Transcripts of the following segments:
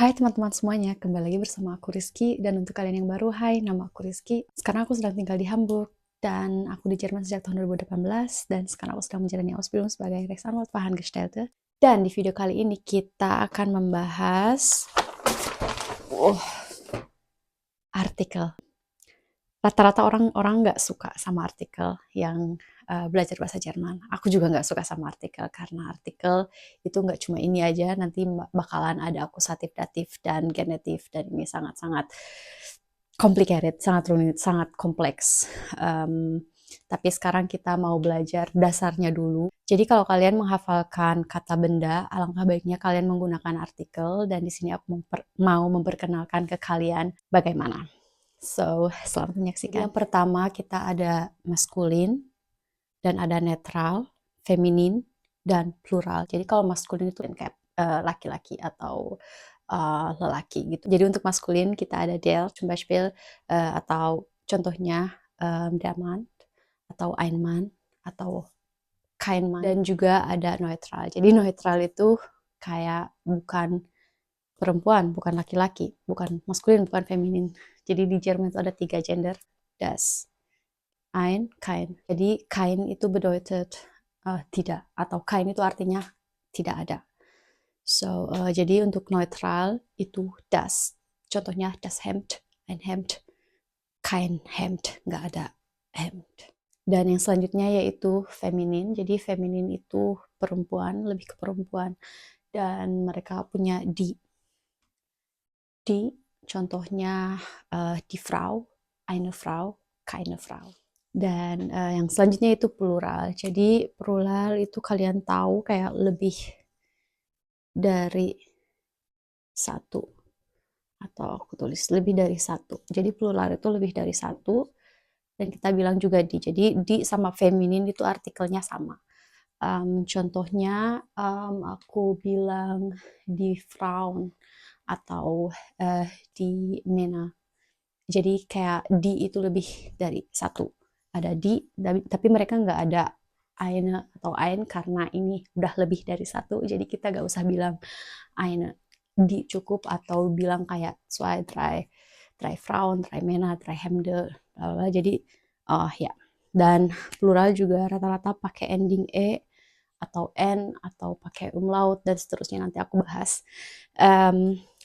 Hai teman-teman semuanya, kembali lagi bersama aku Rizky. Dan untuk kalian yang baru, hai, nama aku Rizky. Sekarang aku sedang tinggal di Hamburg dan aku di Jerman sejak tahun 2018 dan sekarang aku sedang menjalani Ausbildung sebagai Rechtsanwalt Fachangestellte. Dan di video kali ini kita akan membahas artikel. Rata-rata orang nggak suka sama artikel yang belajar bahasa Jerman. Aku juga nggak suka sama artikel karena artikel itu nggak cuma ini aja, nanti bakalan ada akusatif, datif, dan genetif, dan ini sangat-sangat complicated, sangat rumit, sangat kompleks. Tapi sekarang kita mau belajar dasarnya dulu. Jadi kalau kalian menghafalkan kata benda, alangkah baiknya kalian menggunakan artikel, dan di sini aku mau memperkenalkan ke kalian bagaimana. So, selamat menyaksikan. Yang pertama kita ada maskulin, dan ada netral, feminin, dan plural. Jadi kalau maskulin itu kayak laki-laki atau lelaki gitu. Jadi untuk maskulin kita ada der, zum Beispiel, atau contohnya der Mann, atau ein Mann, atau kein Mann. Dan juga ada neutral. Jadi neutral itu kayak bukan perempuan, bukan laki-laki, bukan maskulin, bukan feminin. Jadi di Jerman itu ada 3 gender, das, ein, kein. Jadi kein itu bedeutet tidak, atau kein itu artinya tidak ada. So, jadi untuk neutral itu das. Contohnya das Hemd, ein Hemd, kein Hemd, nggak ada Hemd. Dan yang selanjutnya yaitu feminin. Jadi feminin itu perempuan, lebih ke perempuan. Dan mereka punya die. Die, contohnya die Frau, eine Frau, keine Frau. Dan yang selanjutnya itu plural. Jadi plural itu kalian tahu kayak lebih dari satu. Atau aku tulis lebih dari satu. Jadi plural itu lebih dari satu. Dan kita bilang juga di. Jadi di sama feminin itu artikelnya sama. Contohnya aku bilang die Frauen atau die Männer. Jadi kayak di itu lebih dari satu. Ada di, tapi mereka nggak ada eine atau ein karena ini udah lebih dari satu. Jadi kita nggak usah bilang eine. Di cukup, atau bilang kayak zwei, drei Frauen, drei Männer, drei Hemde. Jadi ya. Dan plural juga rata-rata pakai ending e atau n atau pakai umlaut dan seterusnya, nanti aku bahas.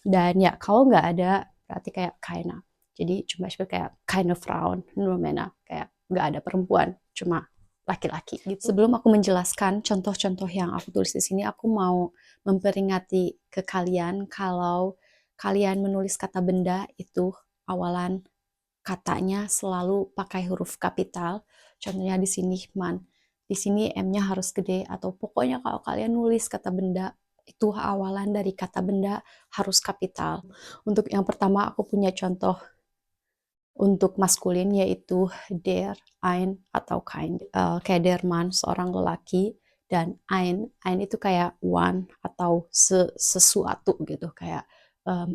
Dan ya kalau nggak ada berarti kayak keine. Jadi cuma kayak keine Frauen, nur Männer, kayak nggak ada perempuan, cuma laki-laki gitu. Sebelum aku menjelaskan contoh-contoh yang aku tulis di sini, aku mau memperingati ke kalian kalau kalian menulis kata benda itu awalan katanya selalu pakai huruf kapital. Contohnya di sini man, di sini m-nya harus gede, atau pokoknya kalau kalian nulis kata benda itu awalan dari kata benda harus kapital. Untuk yang pertama aku punya contoh untuk maskulin yaitu der, ein, atau kein. Kayak der Mann, seorang lelaki, dan ein itu kayak one atau sesuatu gitu, kayak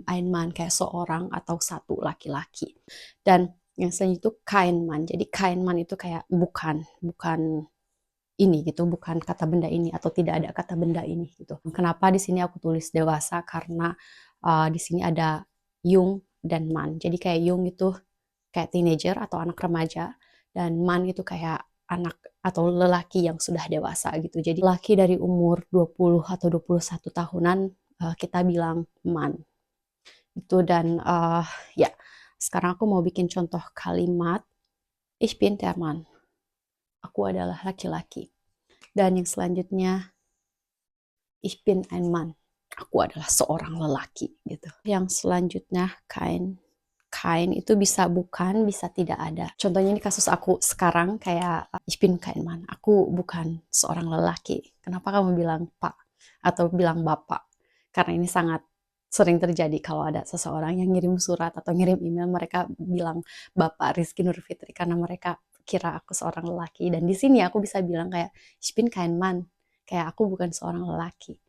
ein Mann, kayak seorang atau satu laki-laki. Dan yang selanjutnya itu kein Mann. Jadi kein Mann itu kayak bukan ini gitu, bukan kata benda ini, atau tidak ada kata benda ini gitu. Kenapa di sini aku tulis dewasa? Karena di sini ada jung dan Mann. Jadi kayak jung itu kayak teenager atau anak remaja, dan man itu kayak anak atau lelaki yang sudah dewasa gitu. Jadi laki dari umur 20 atau 21 tahunan kita bilang man. Itu. Dan ya, sekarang aku mau bikin contoh kalimat ich bin der Mann. Aku adalah laki-laki. Dan yang selanjutnya ich bin ein Mann. Aku adalah seorang lelaki gitu. Yang selanjutnya kain itu bisa bukan, bisa tidak ada. Contohnya ini kasus aku sekarang kayak ich bin kein Mann. Aku bukan seorang lelaki. Kenapa kamu bilang Pak atau bilang Bapak? Karena ini sangat sering terjadi kalau ada seseorang yang ngirim surat atau ngirim email, mereka bilang Bapak Rizky Nurfitri karena mereka kira aku seorang lelaki. Dan di sini aku bisa bilang kayak ich bin kein Mann. Kayak aku bukan seorang lelaki.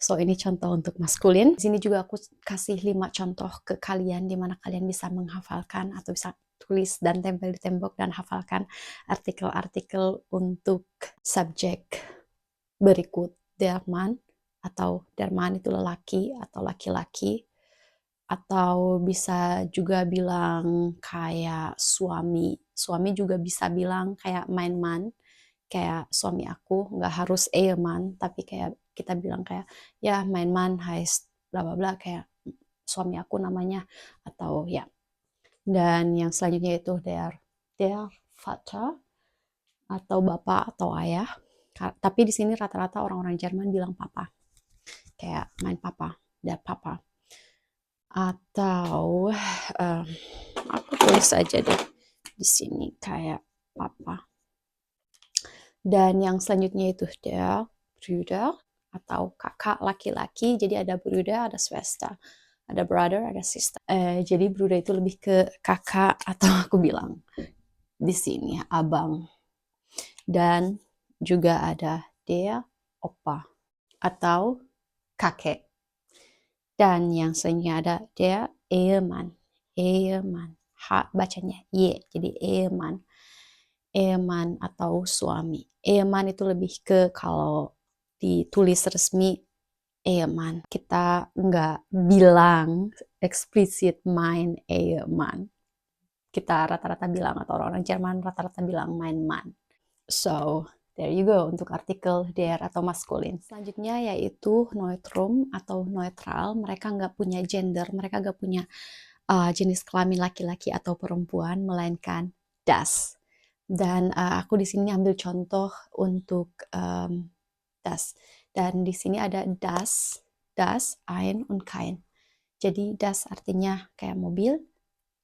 So, ini contoh untuk maskulin. Di sini juga aku kasih 5 contoh ke kalian di mana kalian bisa menghafalkan atau bisa tulis dan tempel di tembok dan hafalkan artikel-artikel untuk subjek berikut. Der Mann, atau der Mann itu lelaki atau laki-laki. Atau bisa juga bilang kayak suami. Suami juga bisa bilang kayak mein Mann, kayak suami aku, nggak harus Ehemann, tapi kayak kita bilang kayak ya mein Mann heißt bla bla bla, kayak suami aku namanya, atau ya. Dan yang selanjutnya itu der Vater, atau bapak atau ayah. Tapi di sini rata-rata orang-orang Jerman bilang papa, kayak mein Papa, der Papa. Atau em, aku tulis aja deh di sini kayak papa. Dan yang selanjutnya itu der Bruder, atau kakak laki-laki. Jadi ada Bruder, ada Schwester, ada brother, ada sister. Jadi Bruder itu lebih ke kakak, atau aku bilang di sini abang. Dan juga ada der Opa, atau kakek. Dan yang selanjutnya ada der Ehemann. Ehemann. Bacanya Y, jadi Ehemann. Ehemann atau suami. Ehemann itu lebih ke kalau ditulis resmi Ehemann. Kita nggak bilang eksplisit mein Ehemann. Kita rata-rata bilang, atau orang-orang Jerman rata-rata bilang mein Mann. So, there you go untuk artikel der atau maskulin. Selanjutnya yaitu neutrum atau neutral. Mereka nggak punya gender, mereka nggak punya jenis kelamin laki-laki atau perempuan, melainkan das. Dan aku di sini ambil contoh untuk das. Dan di sini ada das, ein, und kein. Jadi das artinya kayak mobil,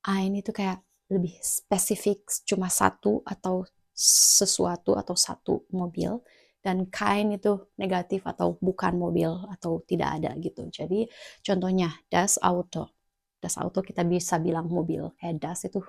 ein itu kayak lebih spesifik, cuma satu atau sesuatu atau satu mobil, dan kein itu negatif atau bukan mobil atau tidak ada gitu. Jadi contohnya das Auto. Das Auto kita bisa bilang mobil. Kayak das itu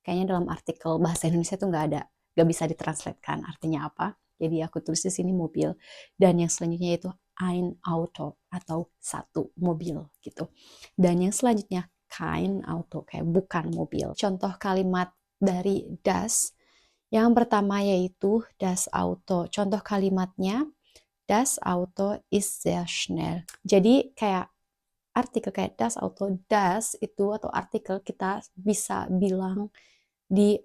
kayaknya dalam artikel bahasa Indonesia itu nggak bisa ditranslatekan artinya apa. Jadi aku tulis di sini mobil. Dan yang selanjutnya itu ein Auto, atau satu mobil gitu. Dan yang selanjutnya kein Auto, kayak bukan mobil. Contoh kalimat dari das yang pertama yaitu das Auto. Contoh kalimatnya, das Auto ist sehr schnell. Jadi kayak artikel kayak das Auto, das itu atau artikel kita bisa bilang di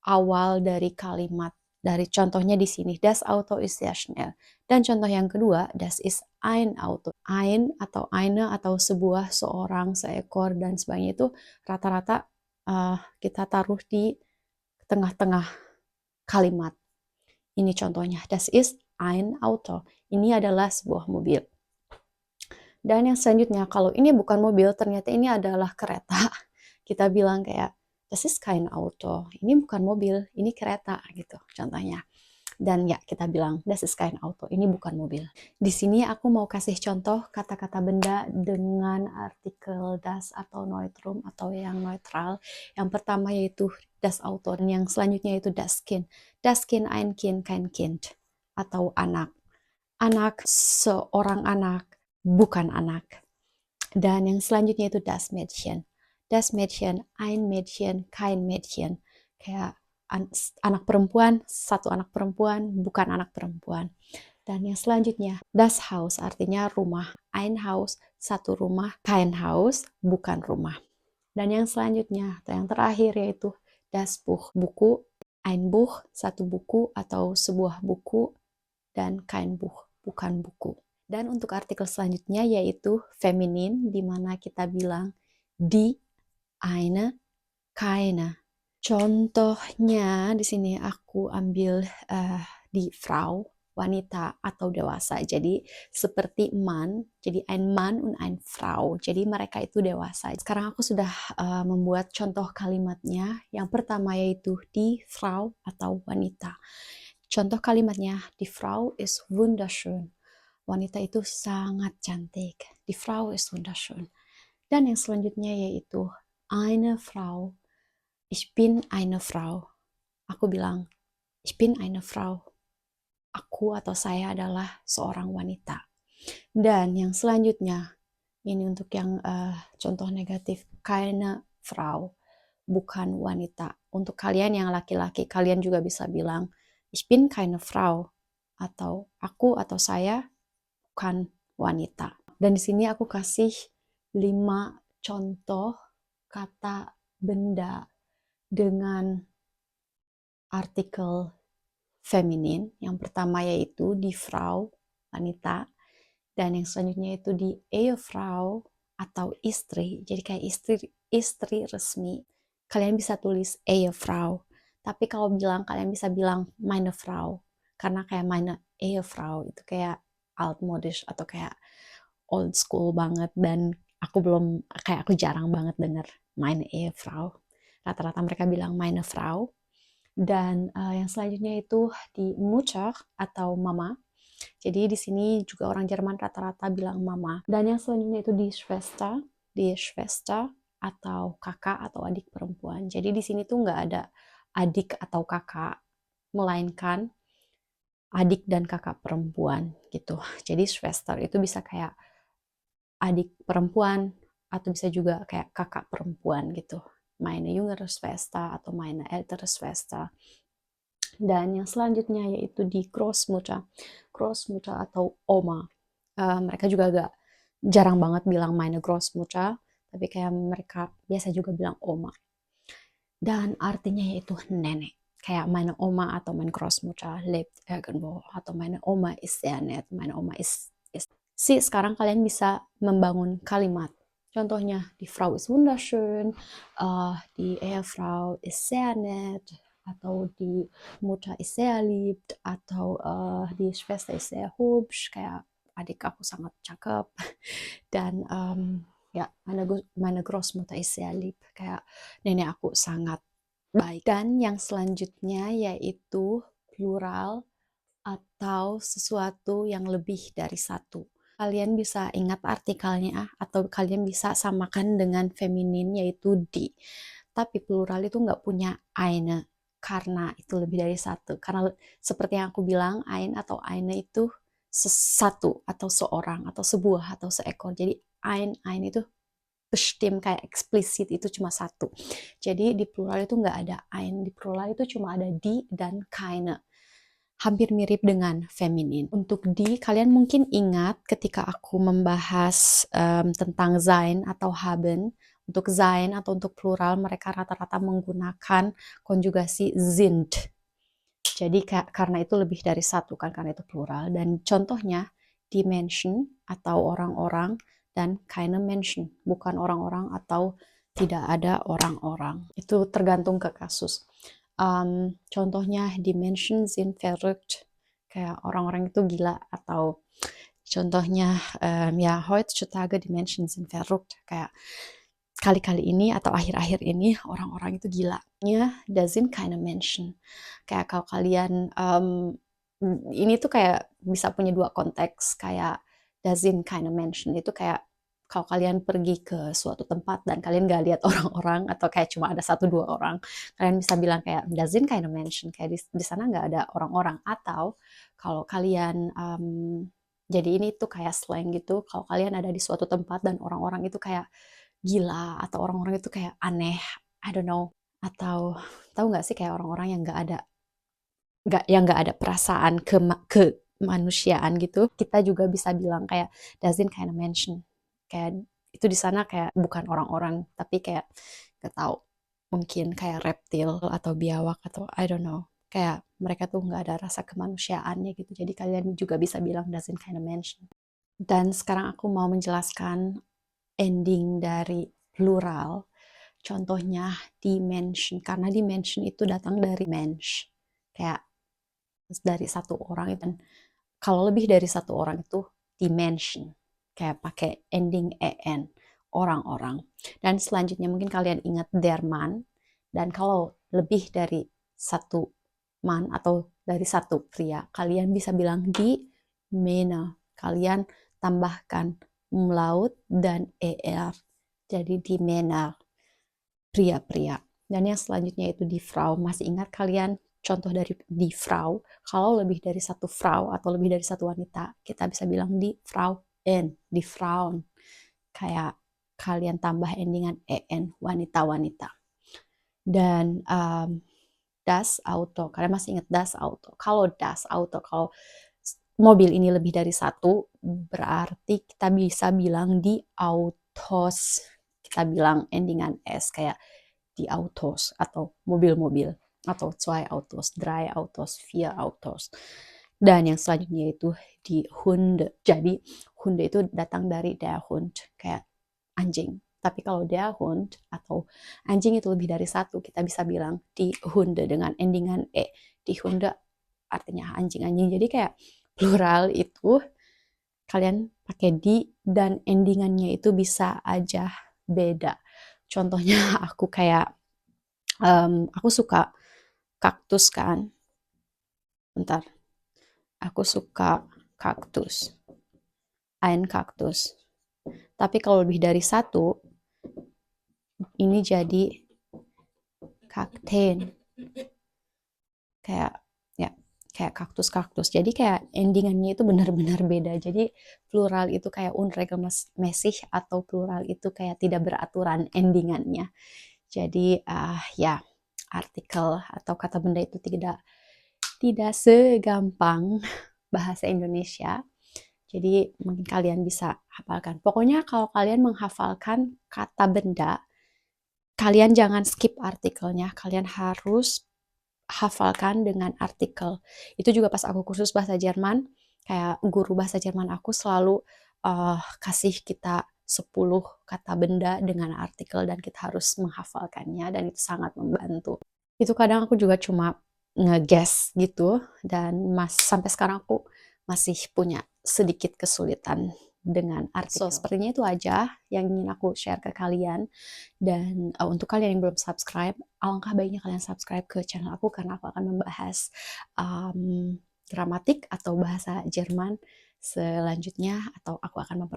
awal dari kalimat. Dari contohnya di sini, das Auto ist sehr schnell. Dan contoh yang kedua, das ist ein Auto. Ein atau eine atau sebuah, seorang, seekor, dan sebagainya itu rata-rata kita taruh di tengah-tengah kalimat. Ini contohnya, das ist ein Auto. Ini adalah sebuah mobil. Dan yang selanjutnya, kalau ini bukan mobil, ternyata ini adalah kereta. Kita bilang kayak, das ist kein Auto. Ini bukan mobil, ini kereta gitu contohnya. Dan ya, kita bilang, das ist kein Auto. Ini bukan mobil. Di sini aku mau kasih contoh kata-kata benda dengan artikel das atau neutrum atau yang neutral. Yang pertama yaitu das Auto. Dan yang selanjutnya yaitu das Kind. Das Kind, ein Kind, kein Kind. Atau anak. Anak, seorang anak, bukan anak. Dan yang selanjutnya itu das Mädchen. Das Mädchen, ein Mädchen, kein Mädchen. Kayak anak perempuan, satu anak perempuan, bukan anak perempuan. Dan yang selanjutnya, das Haus artinya rumah. Ein Haus, satu rumah. Kein Haus, bukan rumah. Dan yang selanjutnya, atau yang terakhir yaitu das Buch, buku. Ein Buch, satu buku atau sebuah buku. Dan kein Buch, bukan buku. Dan untuk artikel selanjutnya yaitu feminin, di mana kita bilang die, eine, keine. Contohnya di sini aku ambil di Frau, wanita atau dewasa. Jadi seperti Mann, jadi ein Mann und ein Frau. Jadi mereka itu dewasa. Sekarang aku sudah membuat contoh kalimatnya. Yang pertama yaitu die Frau atau wanita. Contoh kalimatnya, die Frau ist wunderschön. Wanita itu sangat cantik. Die Frau ist wunderschön. Dan yang selanjutnya yaitu eine Frau. Ich bin eine Frau. Aku bilang, ich bin eine Frau. Aku atau saya adalah seorang wanita. Dan yang selanjutnya, ini untuk yang contoh negatif, keine Frau, bukan wanita. Untuk kalian yang laki-laki, kalian juga bisa bilang, ich bin keine Frau. Atau aku atau saya bukan wanita. Dan di sini aku kasih 5 contoh kata benda dengan artikel feminin. Yang pertama yaitu die Frau, wanita. Dan yang selanjutnya itu die Ehefrau atau istri. Jadi kayak istri resmi. Kalian bisa tulis Ehefrau. Tapi kalau kalian bisa bilang meine Frau. Karena kayak meine Ehefrau itu kayak altmodisch atau kayak old school banget. Dan aku jarang banget denger meine Ehefrau. Rata-rata mereka bilang meine Frau. Dan yang selanjutnya itu di Mutter atau mama. Jadi di sini juga orang Jerman rata-rata bilang mama. Dan yang selanjutnya itu die Schwester atau kakak atau adik perempuan. Jadi di sini tuh nggak ada adik atau kakak, melainkan adik dan kakak perempuan gitu. Jadi Schwester itu bisa kayak adik perempuan atau bisa juga kayak kakak perempuan gitu. Meine jüngere Schwester atau meine ältere Schwester. Dan yang selanjutnya yaitu di Großmutter atau oma. Mereka juga agak jarang banget bilang meine Großmutter, tapi kayak mereka biasa juga bilang oma. Dan artinya yaitu nenek. Kayak meine Oma atau meine Großmutter lebt irgendwo. Atau meine Oma ist sehr nett. Meine Oma ist. Sekarang kalian bisa membangun kalimat. Contohnya, die Frau ist wunderschön, die Ehefrau ist sehr nett, atau die Mutter ist sehr lieb, atau die Schwester ist sehr hübsch, kayak adik aku sangat cakep, dan ya meine Großmutter ist sehr lieb, kayak nenek aku sangat baik. Dan yang selanjutnya yaitu plural atau sesuatu yang lebih dari satu. Kalian bisa ingat artikelnya atau kalian bisa samakan dengan feminin yaitu die. Tapi plural itu nggak punya eine karena itu lebih dari satu. Karena seperti yang aku bilang, atau eine itu satu atau seorang atau sebuah atau seekor. Jadi ein itu bestimmt kayak eksplisit itu cuma satu. Jadi di plural itu nggak ada ein. Di plural itu cuma ada die dan keine. Hampir mirip dengan feminin. Untuk di, kalian mungkin ingat ketika aku membahas tentang sein atau haben. Untuk sein atau untuk plural, mereka rata-rata menggunakan konjugasi sind. Jadi karena itu lebih dari satu kan, karena itu plural. Dan contohnya, die Menschen atau orang-orang dan keine Menschen. Bukan orang-orang atau tidak ada orang-orang. Itu tergantung ke kasus. Contohnya die Menschen sind verrückt, kayak orang-orang itu gila, atau contohnya ya heutzutage die Menschen sind verrückt, kayak kali-kali ini atau akhir-akhir ini orang-orang itu gila. Ya, da sind keine Menschen. Kayak kalau kalian ini tuh kayak bisa punya dua konteks, kayak da sind keine Menschen itu kayak kalau kalian pergi ke suatu tempat dan kalian gak lihat orang-orang atau kayak cuma ada 1-2 orang, kalian bisa bilang kayak da sind keine Menschen, kayak di sana nggak ada orang-orang. Atau kalau kalian jadi ini tuh kayak slang gitu, kalau kalian ada di suatu tempat dan orang-orang itu kayak gila atau orang-orang itu kayak aneh, I don't know. Atau tahu nggak sih kayak orang-orang yang nggak ada perasaan kemanusiaan gitu, kita juga bisa bilang kayak da sind keine Menschen. Kayak itu di sana kayak bukan orang-orang, tapi kayak gak tahu, mungkin kayak reptil atau biawak atau I don't know. Kayak mereka tuh nggak ada rasa kemanusiaannya gitu. Jadi kalian juga bisa bilang da sind keine Menschen. Dan sekarang aku mau menjelaskan ending dari plural. Contohnya dimension, karena dimension itu datang dari Mensch, kayak dari satu orang. Dan kalau lebih dari satu orang itu dimension, kayak pakai ending en, orang-orang. Dan selanjutnya mungkin kalian ingat der Mann, dan kalau lebih dari satu man atau dari satu pria, kalian bisa bilang die Männer. Kalian tambahkan umlaut dan er, jadi die Männer, pria-pria. Dan yang selanjutnya itu die Frau. Masih ingat kalian contoh dari die Frau? Kalau lebih dari satu Frau atau lebih dari satu wanita, kita bisa bilang die Frauen, die Frauen. Kayak kalian tambah endingan en, wanita-wanita. Dan das Auto, kalian masih ingat das Auto? Kalau das Auto, kalau mobil ini lebih dari satu, berarti kita bisa bilang die Autos. kita bilang endingan S, kayak die Autos atau mobil-mobil, atau zwei Autos, drei Autos, vier Autos. Dan yang selanjutnya itu die Hunde. Jadi Hunde itu datang dari der Hund, kayak anjing. Tapi kalau der Hund atau anjing itu lebih dari satu, kita bisa bilang die Hunde dengan endingan E. Die Hunde artinya anjing-anjing. Jadi kayak plural itu kalian pakai di dan endingannya itu bisa aja beda. Contohnya aku kayak aku suka kaktus kan. Bentar. Aku suka kaktus. Ein kaktus. Tapi kalau lebih dari satu, ini jadi kakteen. Kayak ya, kayak kaktus-kaktus. Jadi kayak endingannya itu benar-benar beda. Jadi plural itu kayak unregelmäßig atau plural itu kayak tidak beraturan endingannya. Jadi ya, artikel atau kata benda itu tidak segampang bahasa Indonesia. Jadi mungkin kalian bisa hafalkan. Pokoknya kalau kalian menghafalkan kata benda, kalian jangan skip artikelnya. Kalian harus hafalkan dengan artikel. Itu juga pas aku kursus bahasa Jerman, kayak guru bahasa Jerman aku selalu kasih kita 10 kata benda dengan artikel dan kita harus menghafalkannya dan itu sangat membantu. Itu kadang aku juga cuma nge-guess gitu dan sampai sekarang aku masih punya sedikit kesulitan dengan artikel. So, sepertinya itu aja yang ingin aku share ke kalian. Dan untuk kalian yang belum subscribe, alangkah baiknya kalian subscribe ke channel aku karena aku akan membahas gramatik atau bahasa Jerman selanjutnya, atau aku akan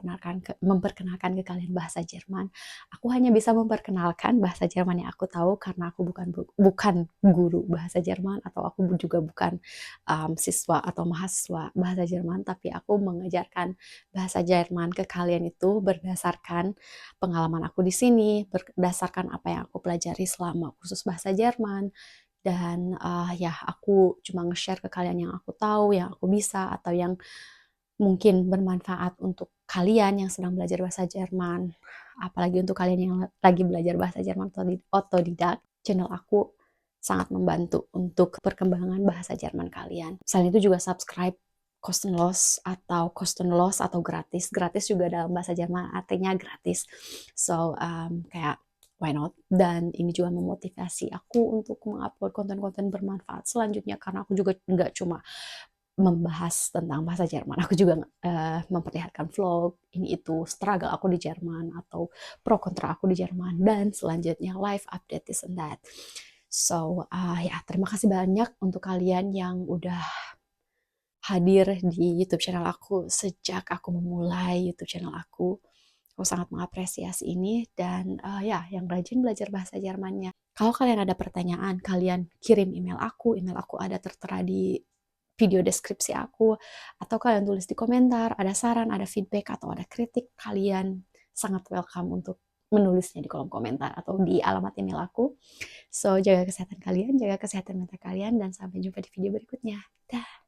memperkenalkan ke kalian bahasa Jerman. Aku hanya bisa memperkenalkan bahasa Jerman yang aku tahu karena aku bukan guru bahasa Jerman, atau aku juga bukan siswa atau mahasiswa bahasa Jerman, tapi aku mengajarkan bahasa Jerman ke kalian itu berdasarkan pengalaman aku di sini, berdasarkan apa yang aku pelajari selama kursus bahasa Jerman. Dan ya, aku cuma nge-share ke kalian yang aku tahu, yang aku bisa, atau yang mungkin bermanfaat untuk kalian yang sedang belajar bahasa Jerman. Apalagi untuk kalian yang lagi belajar bahasa Jerman otodidak, channel aku sangat membantu untuk perkembangan bahasa Jerman kalian. Selain itu juga subscribe kostenlos atau gratis. Gratis juga dalam bahasa Jerman artinya gratis. So, kayak why not? Dan ini juga memotivasi aku untuk mengupload konten-konten bermanfaat selanjutnya, karena aku juga nggak cuma membahas tentang bahasa Jerman, aku juga memperlihatkan vlog, ini itu struggle aku di Jerman atau pro kontra aku di Jerman, dan selanjutnya live update this and that. So ya, terima kasih banyak untuk kalian yang udah hadir di YouTube channel aku sejak aku memulai YouTube channel aku. Aku sangat mengapresiasi ini, dan ya, yang rajin belajar bahasa Jermannya. Kalau kalian ada pertanyaan, kalian kirim email aku ada tertera di video deskripsi aku, atau kalian tulis di komentar, ada saran, ada feedback, atau ada kritik, kalian sangat welcome untuk menulisnya di kolom komentar atau di alamat email aku. So, jaga kesehatan kalian, jaga kesehatan mental kalian, dan sampai jumpa di video berikutnya. Dah.